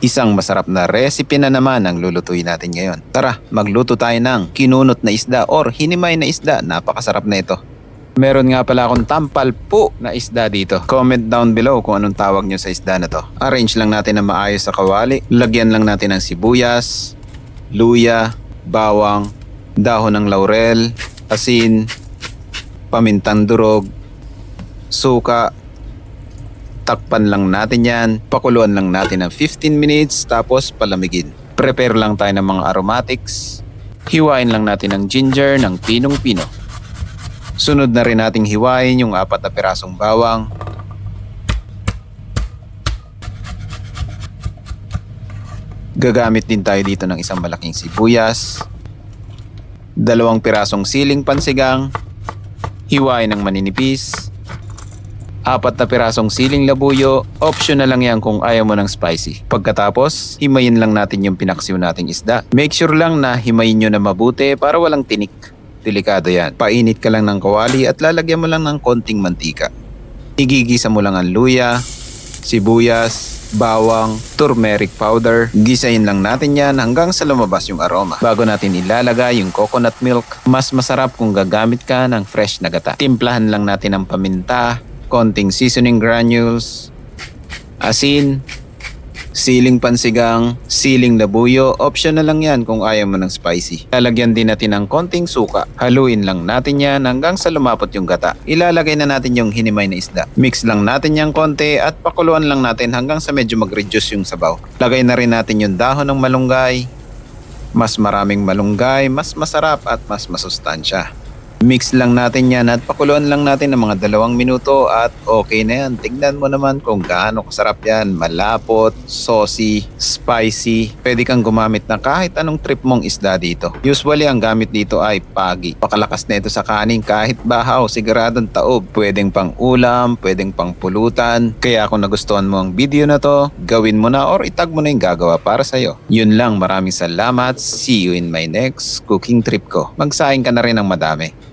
Isang masarap na recipe na naman ang lulutuin natin ngayon. Tara, magluto tayo ng kinunot na isda or hinimay na isda. Napakasarap na ito. Meron nga pala akong tampalpo na isda dito. Comment down below kung anong tawag nyo sa isda na to. Arrange lang natin na maayos sa kawali. Lagyan lang natin ng sibuyas, luya, bawang, dahon ng laurel, asin, pamintang durog, suka. Takpan lang natin yan, pakuluan lang natin ng 15 minutes tapos palamigin. Prepare lang tayo ng mga aromatics. Hiwain lang natin ng ginger ng pinong-pino. Sunod na rin nating hiwain yung 4 na pirasong bawang. Gagamit din tayo dito ng isang malaking sibuyas. 2 pirasong siling pansigang. Hiwain ng maninipis. 4 na pirasong siling labuyo, optional lang yan kung ayaw mo ng spicy. Pagkatapos, himayin lang natin yung pinaksiw nating isda. Make sure lang na himayin nyo na mabuti para walang tinik. Delikado yan. Painit ka lang ng kawali at lalagyan mo lang ng konting mantika. Igigisa mo lang ang luya, sibuyas, bawang, turmeric powder. Gisahin lang natin yan hanggang sa lumabas yung aroma. Bago natin ilalagay yung coconut milk, mas masarap kung gagamit ka ng fresh na gata. Timplahan lang natin ng paminta, konting seasoning granules, asin, siling pansigang, siling labuyo. Optional lang yan kung ayaw mo ng spicy. Lalagyan din natin ng konting suka. Haluin lang natin yan hanggang sa lumapot yung gata. Ilalagay na natin yung hinimay na isda. Mix lang natin yung konti at pakuluan lang natin hanggang sa medyo mag-reduce yung sabaw. Lagay na rin natin yung dahon ng malunggay. Mas maraming malunggay, mas masarap at mas masustansya. Mix lang natin yan at pakuluan lang natin ng mga 2 minuto at okay na yan. Tignan mo naman kung gaano kasarap yan. Malapot, saucy, spicy. Pwede kang gumamit ng kahit anong trip mong isda dito. Usually ang gamit dito ay pagi. Pakalakas na ito sa kanin kahit bahaw, siguradong taob. Pwedeng pang ulam, pwedeng pang pulutan. Kaya kung nagustuhan mo ang video na to, gawin mo na or itag mo na yung gagawa para sa'yo. Yun lang, maraming salamat. See you in my next cooking trip ko. Magsaing ka na rin ng madami.